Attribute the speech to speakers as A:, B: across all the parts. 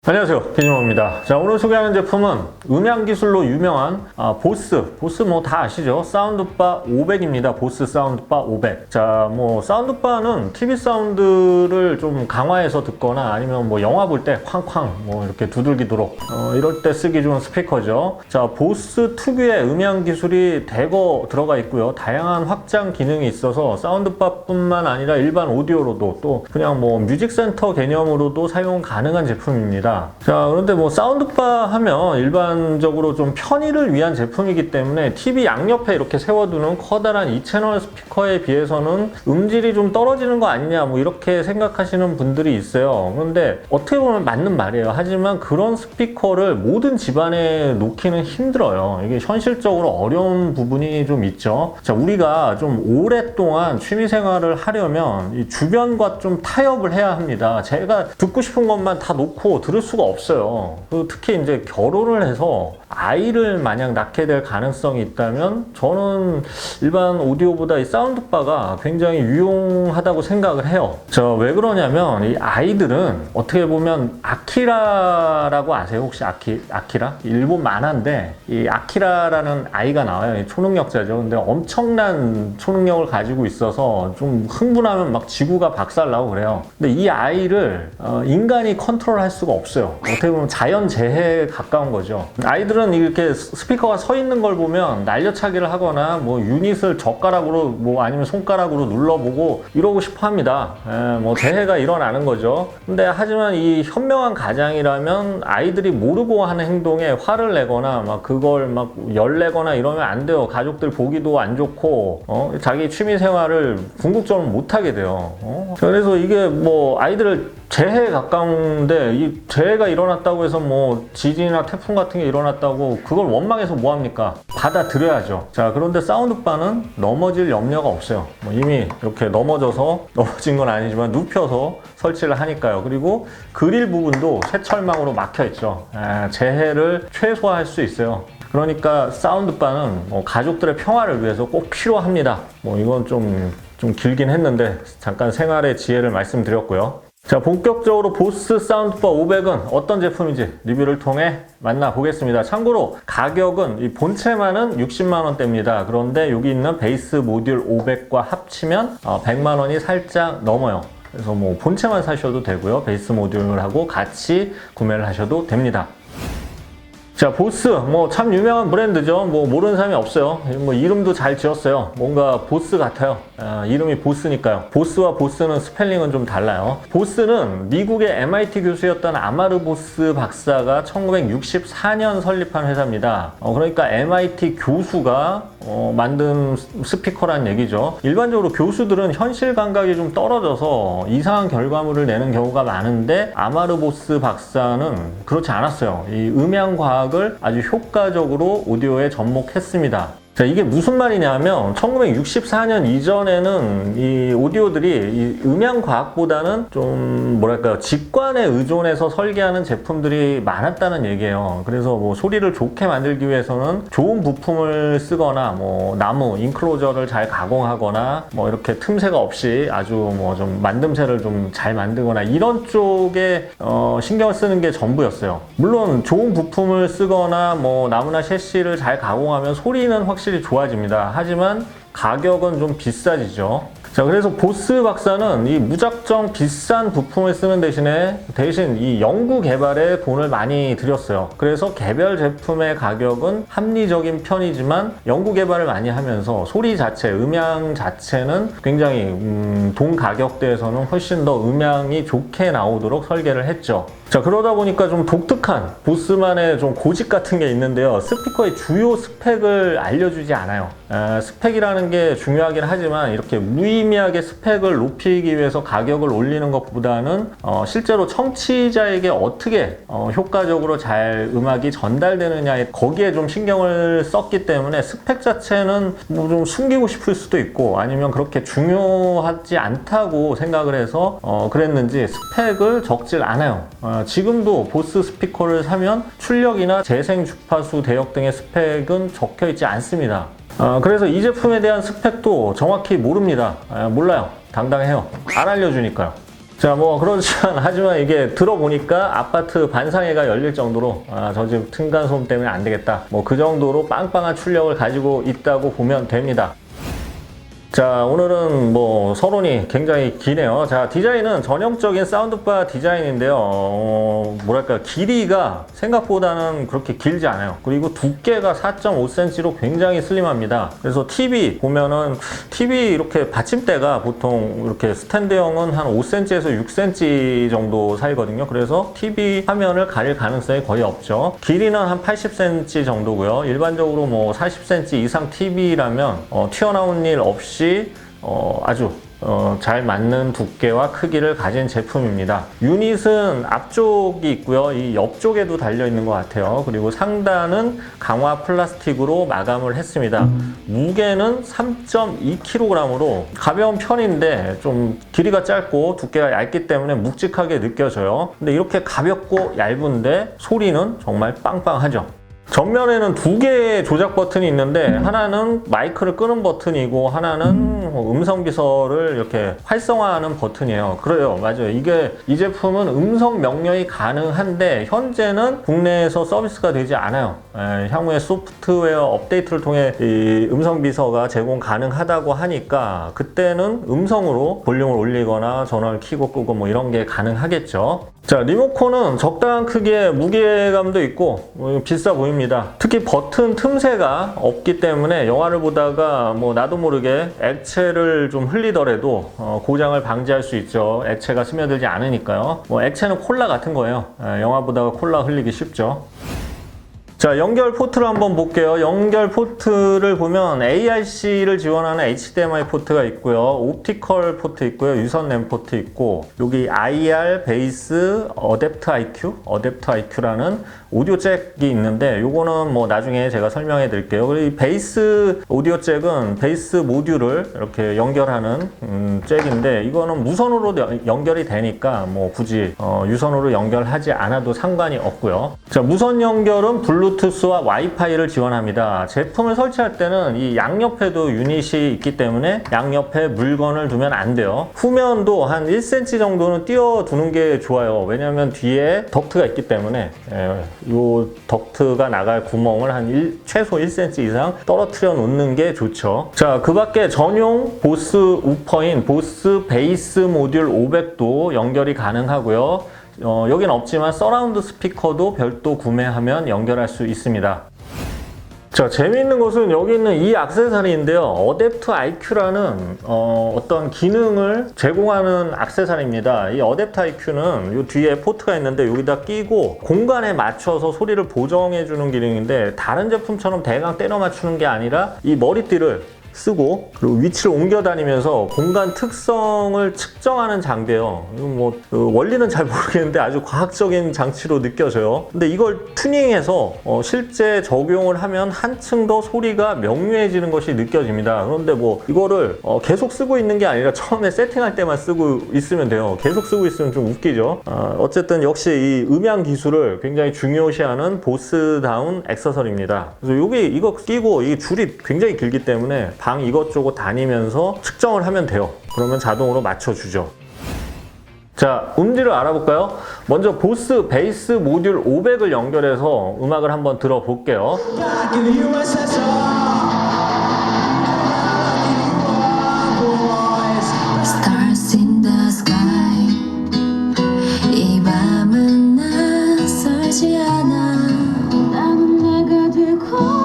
A: 안녕하세요, 비즈모입니다. 자, 오늘 소개하는 제품은 음향 기술로 유명한 보스 뭐 다 아시죠? 사운드바 500입니다. 보스 사운드바 500. 자, 뭐 사운드바는 TV 사운드를 좀 강화해서 듣거나 아니면 뭐 영화 볼 때 쾅쾅 뭐 이렇게 두들기도록 이럴 때 쓰기 좋은 스피커죠. 자, 보스 특유의 음향 기술이 대거 들어가 있고요. 다양한 확장 기능이 있어서 사운드바뿐만 아니라 일반 오디오로도 또 그냥 뭐 뮤직센터 개념으로도 사용 가능한 제품입니다. 자, 그런데 뭐 사운드바 하면 일반적으로 좀 편의를 위한 제품이기 때문에 TV 양옆에 이렇게 세워두는 커다란 2채널 스피커에 비해서는 음질이 좀 떨어지는 거 아니냐 뭐 이렇게 생각하시는 분들이 있어요. 그런데 어떻게 보면 맞는 말이에요. 하지만 그런 스피커를 모든 집안에 놓기는 힘들어요. 이게 현실적으로 어려운 부분이 좀 있죠. 자, 우리가 좀 오랫동안 취미생활을 하려면 이 주변과 좀 타협을 해야 합니다. 제가 듣고 싶은 것만 다 놓고 들을 수가 없어요. 특히 이제 결혼을 해서 아이를 만약 낳게 될 가능성이 있다면 저는 일반 오디오보다 이 사운드바가 굉장히 유용하다고 생각을 해요. 저 왜 그러냐면 이 아이들은 어떻게 보면 아키라라고 아세요? 혹시 아키라? 일본 만화인데 이 아키라라는 아이가 나와요. 이 초능력자죠. 근데 엄청난 초능력을 가지고 있어서 좀 흥분하면 막 지구가 박살나고 그래요. 근데 이 아이를 인간이 컨트롤할 수가 없어요. 어떻게 보면 자연재해에 가까운 거죠. 아이들은 이렇게 스피커가 서 있는 걸 보면 날려차기를 하거나 뭐 유닛을 젓가락으로 뭐 아니면 손가락으로 눌러보고 이러고 싶어 합니다. 뭐 재해가 일어나는 거죠. 근데 하지만 이 현명한 가장이라면 아이들이 모르고 하는 행동에 화를 내거나 막 그걸 막 열내거나 이러면 안 돼요. 가족들 보기도 안 좋고 자기 취미 생활을 궁극적으로 못 하게 돼요. 그래서 이게 뭐 아이들을 재해에 가까운데 이 재해가 일어났다고 해서 뭐 지진이나 태풍 같은 게 일어났다고 그걸 원망해서 뭐 합니까? 받아들여야죠. 자, 그런데 사운드바는 넘어질 염려가 없어요. 뭐 이미 이렇게 넘어진 건 아니지만 눕혀서 설치를 하니까요. 그리고 그릴 부분도 쇠철망으로 막혀 있죠. 재해를 최소화할 수 있어요. 그러니까 사운드바는 뭐 가족들의 평화를 위해서 꼭 필요합니다. 뭐 이건 좀 길긴 했는데 잠깐 생활의 지혜를 말씀드렸고요. 자, 본격적으로 보스 사운드바 500은 어떤 제품인지 리뷰를 통해 만나보겠습니다. 참고로 가격은 이 본체만은 60만 원대입니다. 그런데 여기 있는 베이스 모듈 500과 합치면 100만 원이 살짝 넘어요. 그래서 뭐 본체만 사셔도 되고요. 베이스 모듈하고 같이 구매를 하셔도 됩니다. 자, 보스 뭐 참 유명한 브랜드죠. 뭐 모르는 사람이 없어요. 뭐 이름도 잘 지었어요. 뭔가 보스 같아요. 이름이 보스니까요. 보스와 보스는 스펠링은 좀 달라요. 보스는 미국의 MIT 교수였던 아마르 보스 박사가 1964년 설립한 회사입니다. 그러니까 MIT 교수가 만든 스피커란 얘기죠. 일반적으로 교수들은 현실 감각이 좀 떨어져서 이상한 결과물을 내는 경우가 많은데 아마르 보스 박사는 그렇지 않았어요. 이 음향 과학을 아주 효과적으로 오디오에 접목했습니다. 자, 이게 무슨 말이냐면 1964년 이전에는 이 오디오들이 이 음향 과학보다는 좀 뭐랄까요, 직관에 의존해서 설계하는 제품들이 많았다는 얘기예요. 그래서 뭐 소리를 좋게 만들기 위해서는 좋은 부품을 쓰거나 뭐 나무 인클로저를 잘 가공하거나 뭐 이렇게 틈새가 없이 아주 뭐 좀 만듦새를 좀 잘 만들거나 이런 쪽에 신경을 쓰는 게 전부였어요. 물론 좋은 부품을 쓰거나 뭐 나무나 셰시를 잘 가공하면 소리는 확실히 좋아집니다. 하지만 가격은 좀 비싸지죠. 자, 그래서 보스 박사는 이 무작정 비싼 부품을 쓰는 대신 이 연구 개발에 돈을 많이 들였어요. 그래서 개별 제품의 가격은 합리적인 편이지만 연구 개발을 많이 하면서 소리 자체, 음향 자체는 굉장히 돈 가격대에서는 훨씬 더 음향이 좋게 나오도록 설계를 했죠. 자, 그러다 보니까 좀 독특한 보스만의 좀 고집 같은 게 있는데요. 스피커의 주요 스펙을 알려주지 않아요. 스펙이라는 게 중요하긴 하지만 이렇게 무의미하게 스펙을 높이기 위해서 가격을 올리는 것보다는 실제로 청취자에게 어떻게 효과적으로 잘 음악이 전달되느냐에 거기에 좀 신경을 썼기 때문에 스펙 자체는 뭐 좀 숨기고 싶을 수도 있고 아니면 그렇게 중요하지 않다고 생각을 해서 그랬는지 스펙을 적질 않아요. 지금도 보스 스피커를 사면 출력이나 재생 주파수 대역 등의 스펙은 적혀 있지 않습니다. 그래서 이 제품에 대한 스펙도 정확히 모릅니다. 몰라요. 당당해요. 안 알려주니까요. 자, 뭐 그렇지만 하지만 이게 들어보니까 아파트 반상회가 열릴 정도로 저 집 층간소음 때문에 안 되겠다. 뭐 그 정도로 빵빵한 출력을 가지고 있다고 보면 됩니다. 자, 오늘은 뭐 서론이 굉장히 기네요. 자, 디자인은 전형적인 사운드바 디자인인데요. 뭐랄까, 길이가 생각보다는 그렇게 길지 않아요. 그리고 두께가 4.5cm로 굉장히 슬림합니다. 그래서 TV 보면은 TV 이렇게 받침대가 보통 이렇게 스탠드형은 한 5cm에서 6cm 정도 사이거든요. 그래서 TV 화면을 가릴 가능성이 거의 없죠. 길이는 한 80cm 정도고요. 일반적으로 뭐 40cm 이상 TV라면 튀어나온 일 없이 아주 잘 맞는 두께와 크기를 가진 제품입니다. 유닛은 앞쪽이 있고요. 이 옆쪽에도 달려 있는 것 같아요. 그리고 상단은 강화 플라스틱으로 마감을 했습니다. 무게는 3.2kg으로 가벼운 편인데 좀 길이가 짧고 두께가 얇기 때문에 묵직하게 느껴져요. 근데 이렇게 가볍고 얇은데 소리는 정말 빵빵하죠. 전면에는 두 개의 조작 버튼이 있는데 하나는 마이크를 끄는 버튼이고 하나는 음성 비서를 이렇게 활성화하는 버튼이에요. 그래요, 맞아요. 이 제품은 음성 명령이 가능한데 현재는 국내에서 서비스가 되지 않아요. 향후에 소프트웨어 업데이트를 통해 이 음성 비서가 제공 가능하다고 하니까 그때는 음성으로 볼륨을 올리거나 전원을 켜고 끄고 뭐 이런 게 가능하겠죠. 자, 리모컨은 적당한 크기의 무게감도 있고 비싸 보입니다. 특히 버튼 틈새가 없기 때문에 영화를 보다가 뭐 나도 모르게 액체를 좀 흘리더라도 고장을 방지할 수 있죠. 액체가 스며들지 않으니까요. 뭐 액체는 콜라 같은 거예요. 영화 보다가 콜라 흘리기 쉽죠. 자, 연결 포트를 한번 볼게요. 연결 포트를 보면 ARC를 지원하는 HDMI 포트가 있고요. 옵티컬 포트 있고요. 유선 램 포트 있고 여기 IR 베이스 어댑트 IQ라는 오디오 잭이 있는데 요거는 뭐 나중에 제가 설명해 드릴게요. 그리고 이 베이스 오디오 잭은 베이스 모듈을 이렇게 연결하는 잭인데 이거는 무선으로 연결이 되니까 뭐 굳이 유선으로 연결하지 않아도 상관이 없고요. 자, 무선 연결은 블루투스와 와이파이를 지원합니다. 제품을 설치할 때는 이 양옆에도 유닛이 있기 때문에 양옆에 물건을 두면 안 돼요. 후면도 한 1cm 정도는 띄워두는 게 좋아요. 왜냐하면 뒤에 덕트가 있기 때문에 이 덕트가 나갈 구멍을 한 최소 1cm 이상 떨어뜨려 놓는 게 좋죠. 자, 그 밖에 전용 보스 우퍼인 보스 베이스 모듈 500도 연결이 가능하고요. 여긴 없지만 서라운드 스피커도 별도 구매하면 연결할 수 있습니다. 자, 재미있는 것은 여기 있는 이 액세서리인데요. 어댑트 IQ라는 어떤 기능을 제공하는 액세서리입니다. 이 어댑트 IQ는 이 뒤에 포트가 있는데 여기다 끼고 공간에 맞춰서 소리를 보정해 주는 기능인데 다른 제품처럼 대강 때려 맞추는 게 아니라 이 머리띠를 쓰고 그리고 위치를 옮겨 다니면서 공간 특성을 측정하는 장비예요. 뭐 원리는 잘 모르겠는데 아주 과학적인 장치로 느껴져요. 근데 이걸 튜닝해서 실제 적용을 하면 한층 더 소리가 명료해지는 것이 느껴집니다. 그런데 뭐 이거를 계속 쓰고 있는 게 아니라 처음에 세팅할 때만 쓰고 있으면 돼요. 계속 쓰고 있으면 좀 웃기죠. 어쨌든 역시 이 음향 기술을 굉장히 중요시하는 보스다운 액세서리입니다. 그래서 이거 끼고 이 줄이 굉장히 길기 때문에 방 이것저것 다니면서 측정을 하면 돼요. 그러면 자동으로 맞춰주죠. 자, 음질을 알아볼까요? 먼저 보스 베이스 모듈 500을 연결해서 음악을 한번 들어볼게요.
B: Stars in the sky. 이 밤은 낯설지 않아. 나는 내가 되고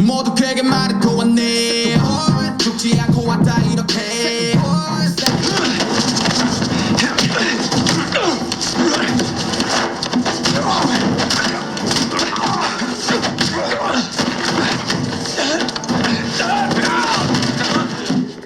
C: 모두 그에게 말을 고왔네 죽지 않고 왔다 이렇게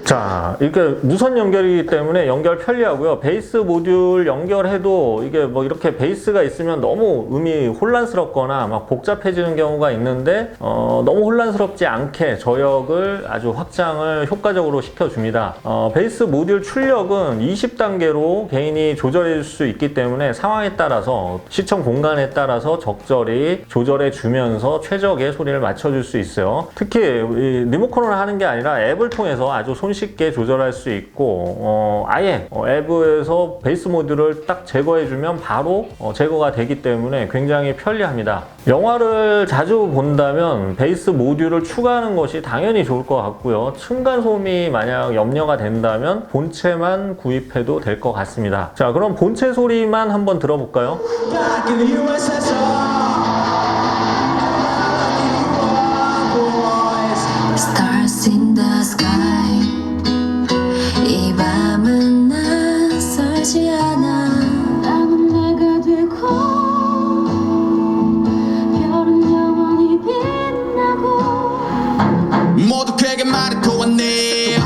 A: 자, 이렇게 무선 연결이기 때문에 연결 편리하고요. 베이스 모듈 연결해도 이게 뭐 이렇게 베이스가 있으면 너무 음이 혼란스럽거나 막 복잡해지는 경우가 있는데 너무 혼란스럽지 않게 저역을 아주 확장을 효과적으로 시켜줍니다. 베이스 모듈 출력은 20단계로 개인이 조절해 줄 수 있기 때문에 상황에 따라서 시청 공간에 따라서 적절히 조절해 주면서 최적의 소리를 맞춰줄 수 있어요. 특히 이 리모컨으로 하는 게 아니라 앱을 통해서 아주 손쉽게 조절할 수 있고 아예 앱에서 베이스 모듈을 딱 제거해주면 바로 제거가 되기 때문에 굉장히 편리합니다. 영화를 자주 본다면 베이스 모듈을 추가하는 것이 당연히 좋을 것 같고요. 층간소음이 만약 염려가 된다면 본체만 구입해도 될 것 같습니다. 자, 그럼 본체 소리만 한번 들어볼까요?
C: Back in the USSR.
B: Stars in the sky 이 밤은 낯설지 않아 나는 내가 되고 별은 영원히 빛나고
C: 모두 그에게 말해도 왔네.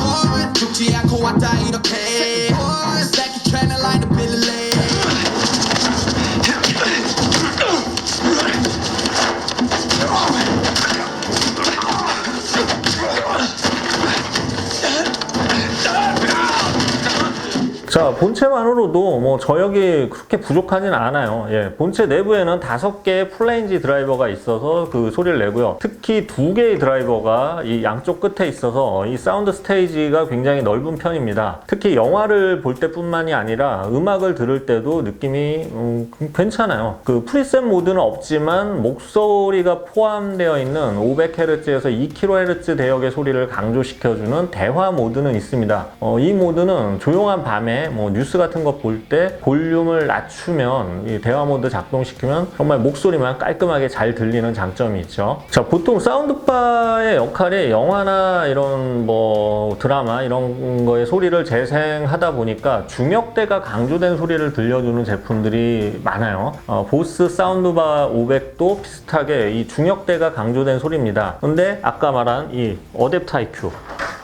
C: 죽지 않고 왔다 이렇게. Stack your train line to Billy Lane.
A: 자, 본체만으로도 뭐 저역이 그렇게 부족하진 않아요. 예, 본체 내부에는 5개의 플레인지 드라이버가 있어서 그 소리를 내고요. 특히 2개의 드라이버가 이 양쪽 끝에 있어서 이 사운드 스테이지가 굉장히 넓은 편입니다. 특히 영화를 볼 때뿐만이 아니라 음악을 들을 때도 느낌이 괜찮아요. 그 프리셋 모드는 없지만 목소리가 포함되어 있는 500Hz에서 2kHz 대역의 소리를 강조시켜주는 대화 모드는 있습니다. 이 모드는 조용한 밤에 뭐 뉴스 같은 거 볼 때 볼륨을 낮추면 이 대화 모드 작동시키면 정말 목소리만 깔끔하게 잘 들리는 장점이 있죠. 자, 보통 사운드바의 역할이 영화나 이런 뭐 드라마 이런 거의 소리를 재생하다 보니까 중역대가 강조된 소리를 들려주는 제품들이 많아요. 보스 사운드바 500도 비슷하게 이 중역대가 강조된 소리입니다. 근데 아까 말한 이 어댑트 IQ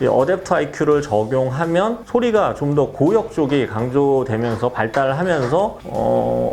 A: 이 어댑트 IQ를 적용하면 소리가 좀 더 고역 쪽이 강조되면서 발달하면서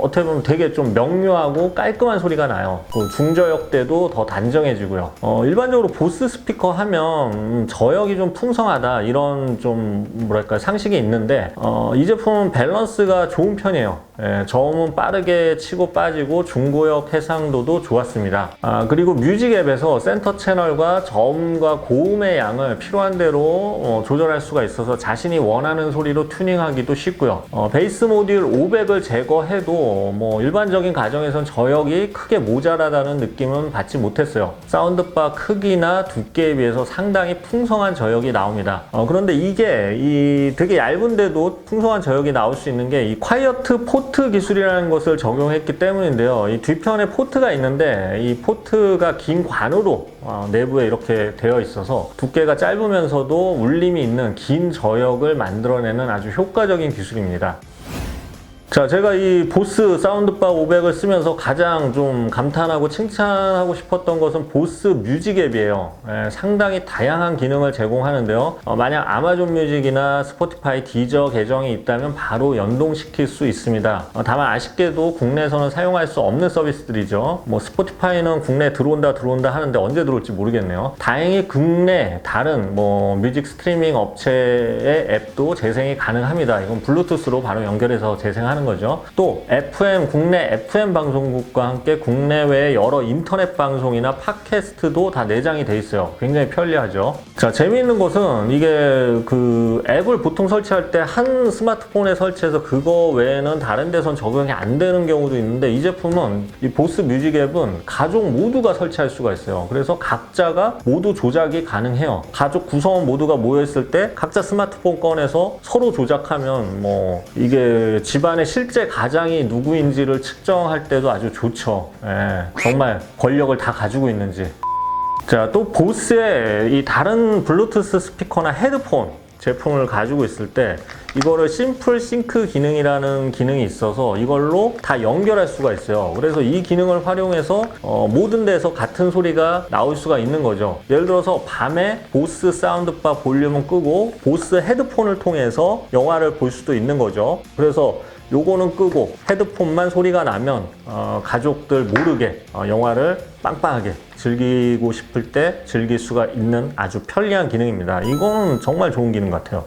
A: 어떻게 보면 되게 좀 명료하고 깔끔한 소리가 나요. 그 중저역 대도 더 단정해지고요. 일반적으로 보스 스피커 하면 저역이 좀 풍성하다 이런 좀 뭐랄까 상식이 있는데 이 제품은 밸런스가 좋은 편이에요. 예, 저음은 빠르게 치고 빠지고 중고역 해상도도 좋았습니다. 그리고 뮤직 앱에서 센터 채널과 저음과 고음의 양을 필요한 대로 조절할 수가 있어서 자신이 원하는 소리로 튜닝하기도 쉽고요. 베이스 모듈 500을 제거해도 뭐 일반적인 가정에선 저역이 크게 모자라다는 느낌은 받지 못했어요. 사운드바 크기나 두께에 비해서 상당히 풍성한 저역이 나옵니다. 그런데 이게 이 되게 얇은데도 풍성한 저역이 나올 수 있는 게 이 콰이어트 포트 기술이라는 것을 적용했기 때문인데요. 이 뒤편에 포트가 있는데 이 포트가 긴 관으로 내부에 이렇게 되어 있어서 두께가 짧으면서도 울림이 있는 긴 저역을 만들어내는 아주 효과적인 기술입니다. 자, 제가 이 보스 사운드바 500을 쓰면서 가장 좀 감탄하고 칭찬하고 싶었던 것은 보스 뮤직 앱이에요. 상당히 다양한 기능을 제공하는데요. 만약 아마존 뮤직이나 스포티파이 디저 계정이 있다면 바로 연동시킬 수 있습니다. 다만 아쉽게도 국내에서는 사용할 수 없는 서비스들이죠. 뭐 스포티파이는 국내에 들어온다 하는데 언제 들어올지 모르겠네요. 다행히 국내 다른 뭐 뮤직 스트리밍 업체의 앱도 재생이 가능합니다. 이건 블루투스로 바로 연결해서 재생하는 거죠. 또 FM, 국내 FM 방송국과 함께 국내외 여러 인터넷 방송이나 팟캐스트도 다 내장이 돼 있어요. 굉장히 편리하죠. 자, 재미있는 것은 이게 그 앱을 보통 설치할 때 한 스마트폰에 설치해서 그거 외에는 다른 데선 적용이 안 되는 경우도 있는데 이 제품은 이 보스 뮤직 앱은 가족 모두가 설치할 수가 있어요. 그래서 각자가 모두 조작이 가능해요. 가족 구성원 모두가 모여있을 때 각자 스마트폰 꺼내서 서로 조작하면 뭐 이게 집안의 실제 가장이 누구인지를 측정할 때도 아주 좋죠. 정말 권력을 다 가지고 있는지. 자, 또 보스의 이 다른 블루투스 스피커나 헤드폰 제품을 가지고 있을 때 이거를 심플 싱크 기능이라는 기능이 있어서 이걸로 다 연결할 수가 있어요. 그래서 이 기능을 활용해서 모든 데서 같은 소리가 나올 수가 있는 거죠. 예를 들어서 밤에 보스 사운드바 볼륨은 끄고 보스 헤드폰을 통해서 영화를 볼 수도 있는 거죠. 그래서 요거는 끄고 헤드폰만 소리가 나면 가족들 모르게 영화를 빵빵하게 즐기고 싶을 때 즐길 수가 있는 아주 편리한 기능입니다. 이거는 정말 좋은 기능 같아요.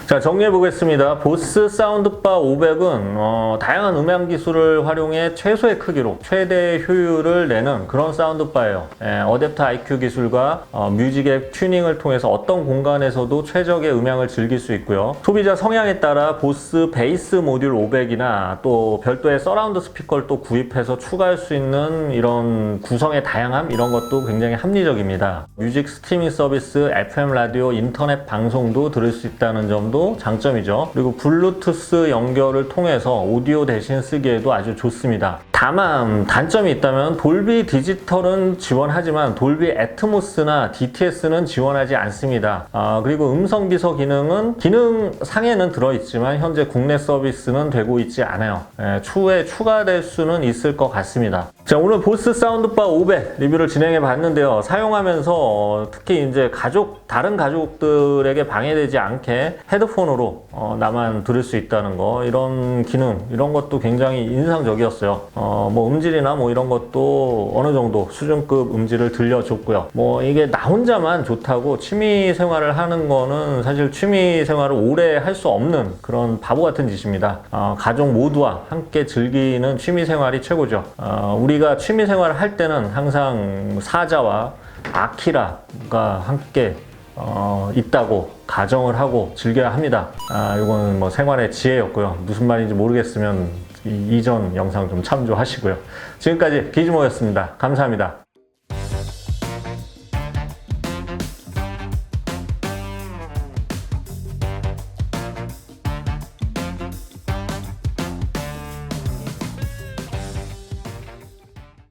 A: 자, 정리해 보겠습니다. 보스 사운드바 500은 다양한 음향 기술을 활용해 최소의 크기로 최대 효율을 내는 그런 사운드바예요. 어댑터 IQ 기술과 뮤직의 튜닝을 통해서 어떤 공간에서도 최적의 음향을 즐길 수 있고요. 소비자 성향에 따라 보스 베이스 모듈 500이나 또 별도의 서라운드 스피커를 또 구입해서 추가할 수 있는 이런 구성의 다양함, 이런 것도 굉장히 합리적입니다. 뮤직 스트리밍 서비스, FM 라디오, 인터넷 방송도 들을 수 있다는 점도 장점이죠. 그리고 블루투스 연결을 통해서 오디오 대신 쓰기에도 아주 좋습니다. 다만 단점이 있다면 돌비 디지털은 지원하지만 돌비 애트모스나 DTS는 지원하지 않습니다. 그리고 음성 비서 기능은 기능상에는 들어있지만 현재 국내 서비스는 되고 있지 않아요. 추후에 추가될 수는 있을 것 같습니다. 자, 오늘 보스 사운드바 500 리뷰를 진행해 봤는데요. 사용하면서 특히 이제 다른 가족들에게 방해되지 않게 헤드폰으로 나만 들을 수 있다는 거, 이런 기능, 이런 것도 굉장히 인상적이었어요. 뭐 음질이나 뭐 이런 것도 어느 정도 수준급 음질을 들려줬고요. 뭐 이게 나 혼자만 좋다고 취미 생활을 하는 거는 사실 취미 생활을 오래 할 수 없는 그런 바보 같은 짓입니다. 가족 모두와 함께 즐기는 취미 생활이 최고죠. 우리가 취미 생활을 할 때는 항상 사자와 아키라가 함께 있다고 가정을 하고 즐겨야 합니다. 이거는 뭐 생활의 지혜였고요. 무슨 말인지 모르겠으면 이전 영상 좀 참조하시고요. 지금까지 기즈모였습니다. 감사합니다.